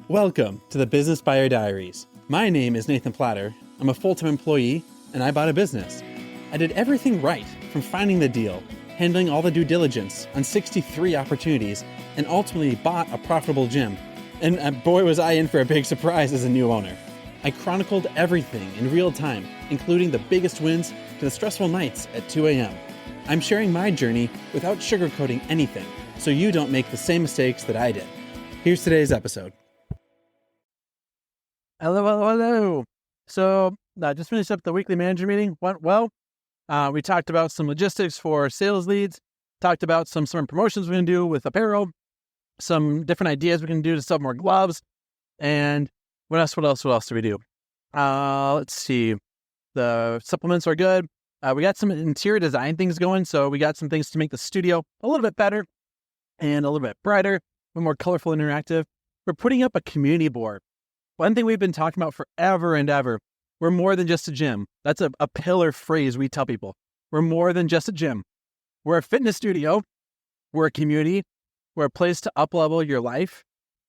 Welcome to the Business Buyer Diaries. My name is Nathan Platter. I'm a full-time employee, and I bought a business. I did everything right, from finding the deal, handling all the due diligence on 63 opportunities, and ultimately bought a profitable gym. And boy, was I in for a big surprise as a new owner. I chronicled everything in real time, including the biggest wins to the stressful nights at 2 a.m. I'm sharing my journey without sugarcoating anything, so you don't make the same mistakes that I did. Here's today's episode. Hello. So, just finished up the weekly manager meeting. Went well. We talked about some logistics for sales leads, talked about some summer promotions we're going to do with apparel, some different ideas we can do to sell more gloves, and what else do we do? Let's see. The supplements are good. We got some interior design things going, so we got some things to make the studio a little bit better and a little bit brighter, a little more colorful and interactive. We're putting up a community board. One thing we've been talking about forever and ever, we're more than just a gym. That's a pillar phrase we tell people. We're more than just a gym. We're a fitness studio. We're a community. We're a place to up-level your life.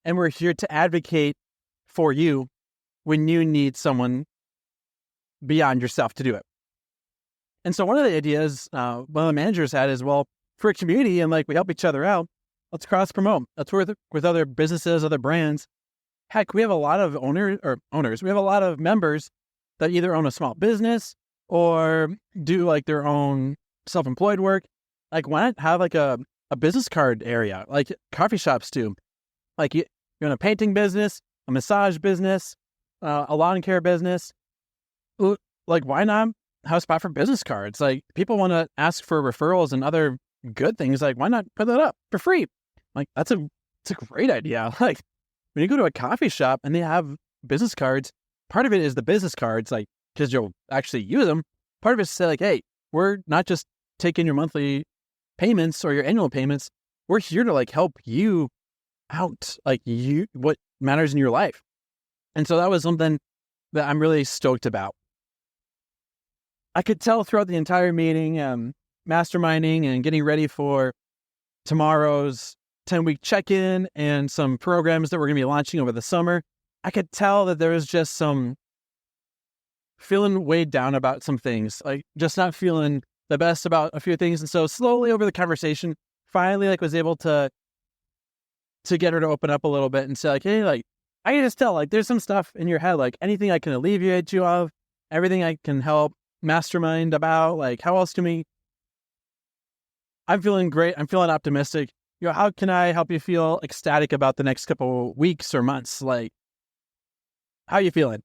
And we're here to advocate for you when you need someone beyond yourself to do it. And so one of the ideas one of the managers had is, well, for a community and we help each other out, let's cross-promote. Let's work with other businesses, other brands. Heck, we have a lot of owners. We have a lot of members that either own a small business or do their own self-employed work. Why not have a business card area like coffee shops do? You're in a painting business, a massage business, a lawn care business. Why not have a spot for business cards? People want to ask for referrals and other good things. Why not put that up for free? It's a great idea. When you go to a coffee shop and they have business cards, part of it is the business cards, because you'll actually use them. Part of it is to say, hey, we're not just taking your monthly payments or your annual payments. We're here to help you out, what matters in your life. And so that was something that I'm really stoked about. I could tell throughout the entire meeting, masterminding and getting ready for tomorrow's 10-week check-in and some programs that we're going to be launching over the summer, I could tell that there was just some feeling weighed down about some things, just not feeling the best about a few things. And so slowly over the conversation, finally, was able to get her to open up a little bit and say, hey, I can just tell, there's some stuff in your head, anything I can alleviate you of, everything I can help mastermind about, how else can we? I'm feeling great. I'm feeling optimistic. How can I help you feel ecstatic about the next couple weeks or months? How are you feeling?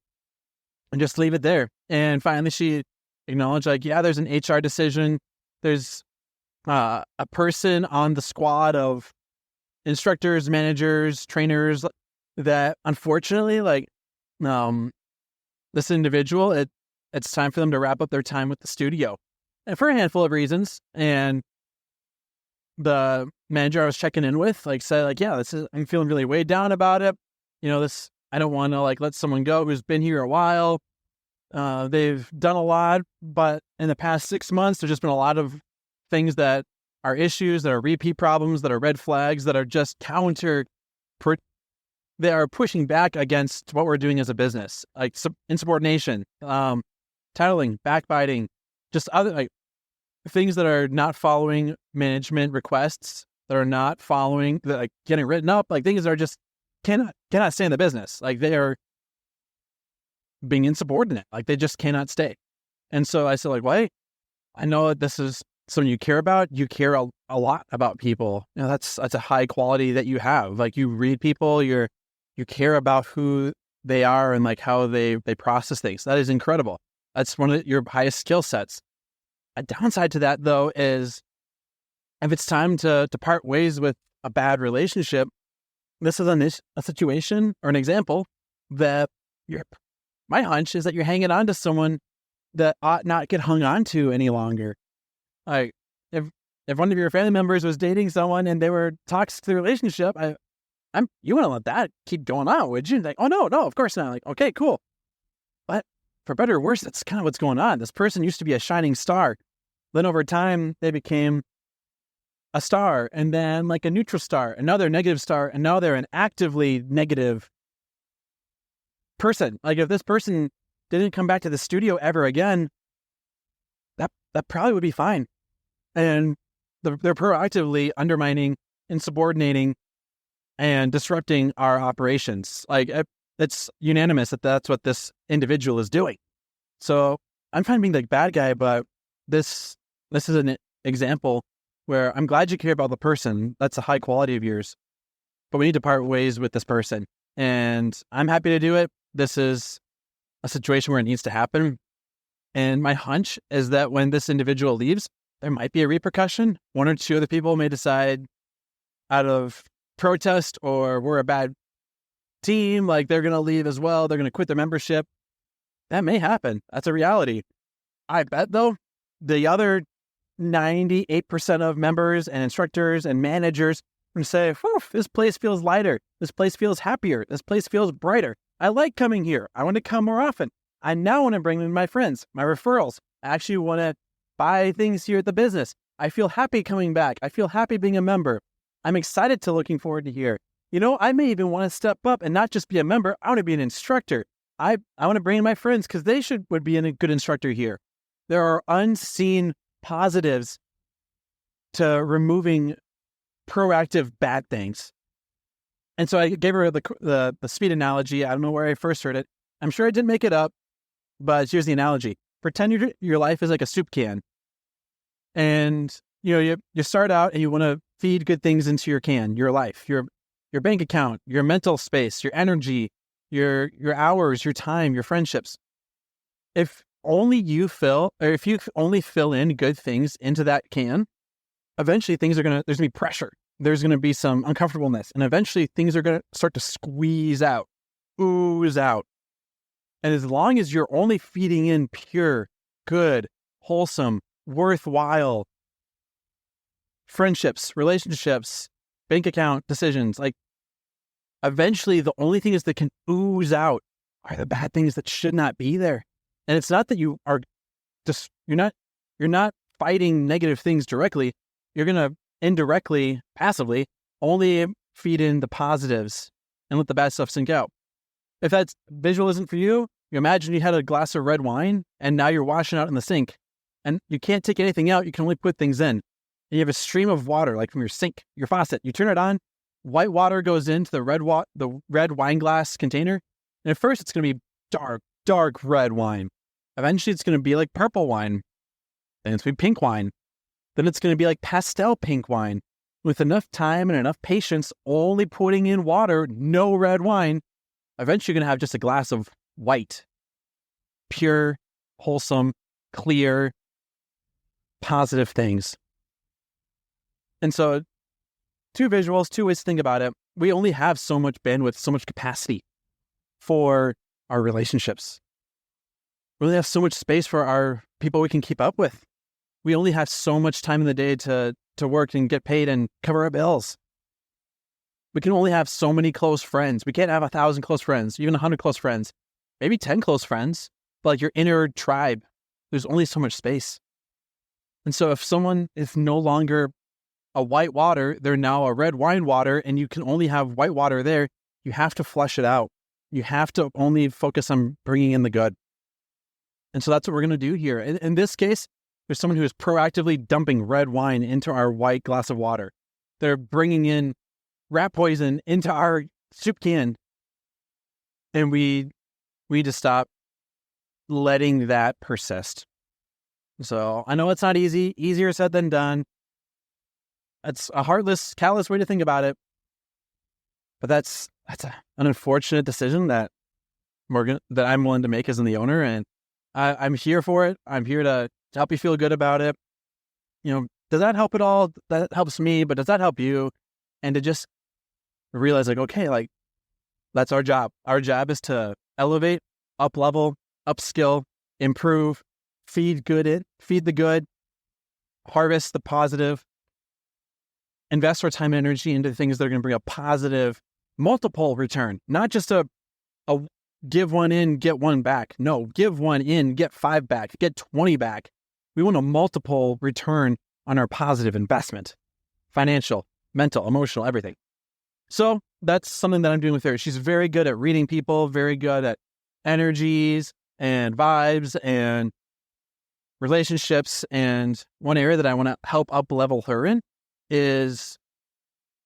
And just leave it there. And finally, she acknowledged, there's an HR decision. There's a person on the squad of instructors, managers, trainers that unfortunately, this individual, it's time for them to wrap up their time with the studio. And for a handful of reasons. And the manager I was checking in with, said, I'm feeling really weighed down about it. I don't want to let someone go who's been here a while. They've done a lot, but in the past 6 months, there's just been a lot of things that are issues, that are repeat problems, that are red flags, that are just they are pushing back against what we're doing as a business, insubordination, titling, backbiting, just other, things that are not following management requests, that are not following, getting written up, things that are just cannot stay in the business. They are being insubordinate. They just cannot stay. And so I said, well, hey, I know that this is something you care about. You care a lot about people. That's a high quality that you have. You read people, you care about who they are and how they process things. That is incredible. That's one of your highest skill sets. A downside to that, though, is if it's time to part ways with a bad relationship, this is a situation or an example that my hunch is that you're hanging on to someone that ought not get hung on to any longer. If one of your family members was dating someone and they were toxic to the relationship, you wouldn't let that keep going on, would you? Oh no, of course not. Okay, cool. But for better or worse, that's kind of what's going on. This person used to be a shining star. Then over time, they became a star, and then a neutral star, another negative star, and now they're an actively negative person. Like if this person didn't come back to the studio ever again, that probably would be fine. And they're proactively undermining, insubordinating, and disrupting our operations. Like it's unanimous that that's what this individual is doing. So I'm fine being the bad guy, but this is an example where I'm glad you care about the person. That's a high quality of yours, but we need to part ways with this person. And I'm happy to do it. This is a situation where it needs to happen. And my hunch is that when this individual leaves, there might be a repercussion. One or two other people may decide out of protest or we're a bad team, like they're going to leave as well. They're going to quit their membership. That may happen. That's a reality. I bet, though, the other 98% of members and instructors and managers are going to say, this place feels lighter. This place feels happier. This place feels brighter. I like coming here. I want to come more often. I now want to bring in my friends, my referrals. I actually want to buy things here at the business. I feel happy coming back. I feel happy being a member. I'm excited to looking forward to here. I may even want to step up and not just be a member. I want to be an instructor. I want to bring in my friends because they would be a good instructor here. There are unseen positives to removing proactive bad things. And so I gave her the speed analogy. I don't know where I first heard it. I'm sure I didn't make it up, but here's the analogy. Pretend your life is like a soup can. And you start out and you want to feed good things into your can, your life, your bank account, your mental space, your energy, your hours, your time, your friendships. If you only fill in good things into that can, eventually there's going to be pressure. There's going to be some uncomfortableness. And eventually things are going to start to squeeze out, ooze out. And as long as you're only feeding in pure, good, wholesome, worthwhile friendships, relationships, bank account decisions, like eventually the only things that can ooze out are the bad things that should not be there. And it's not that you are just, you're not fighting negative things directly. You're going to indirectly, passively, only feed in the positives and let the bad stuff sink out. If that visual isn't for you, you imagine you had a glass of red wine and now you're washing out in the sink and you can't take anything out. You can only put things in. And you have a stream of water, like from your sink, your faucet. You turn it on, white water goes into the red wine glass container. And at first it's going to be dark red wine. Eventually it's going to be like purple wine. Then it's going to be pink wine. Then it's going to be like pastel pink wine. With enough time and enough patience, only putting in water, no red wine, eventually you're going to have just a glass of white, pure, wholesome, clear, positive things. And so, two visuals, two ways to think about it. We only have so much bandwidth, so much capacity for our relationships. We only have so much space for our people we can keep up with. We only have so much time in the day to work and get paid and cover our bills. We can only have so many close friends. We can't have 1,000 close friends, even 100 close friends, maybe 10 close friends, but like your inner tribe, there's only so much space. And so if someone is no longer a white water, they're now a red wine water, and you can only have white water there, you have to flush it out. You have to only focus on bringing in the good. And so that's what we're going to do here. In this case, there's someone who is proactively dumping red wine into our white glass of water. They're bringing in rat poison into our soup can. And we need to stop letting that persist. So I know it's not easy, easier said than done. That's a heartless, callous way to think about it. But that's an unfortunate decision that I'm willing to make as the owner. And I'm here for it. I'm here to help you feel good about it. Does that help at all? That helps me, but does that help you? And to just realize okay, that's our job. Our job is to elevate, up-level, upskill, improve, feed the good, harvest the positive, invest our time and energy into things that are going to bring a positive multiple return, not just a give one in, get one back. No, give one in, get 5 back, get 20 back. We want a multiple return on our positive investment, financial, mental, emotional, everything. So that's something that I'm doing with her. She's very good at reading people, very good at energies and vibes and relationships. And one area that I want to help up level her in is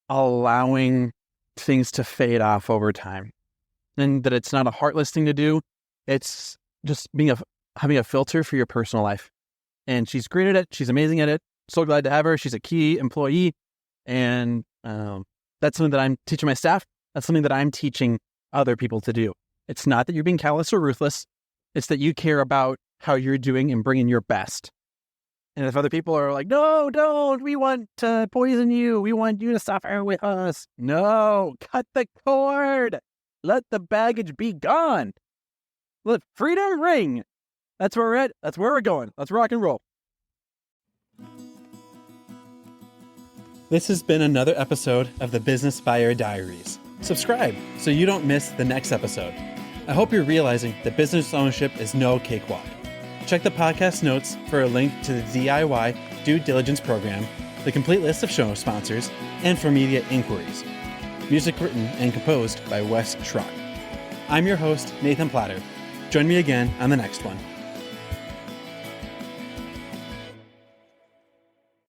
allowing things to fade off over time, and that it's not a heartless thing to do. It's just having a filter for your personal life. And she's great at it. She's amazing at it. So glad to have her. She's a key employee. And that's something that I'm teaching my staff. That's something that I'm teaching other people to do. It's not that you're being callous or ruthless. It's that you care about how you're doing and bringing your best. And if other people are like, no, don't, we want to poison you. We want you to suffer with us. No, cut the cord. Let the baggage be gone. Let freedom ring. That's where we're at. That's where we're going. Let's rock and roll. This has been another episode of the Business Buyer Diaries. Subscribe so you don't miss the next episode. I hope you're realizing that business ownership is no cakewalk. Check the podcast notes for a link to the DIY due diligence program, the complete list of show sponsors, and for media inquiries. Music written and composed by Wes Schrock. I'm your host, Nathan Platter. Join me again on the next one.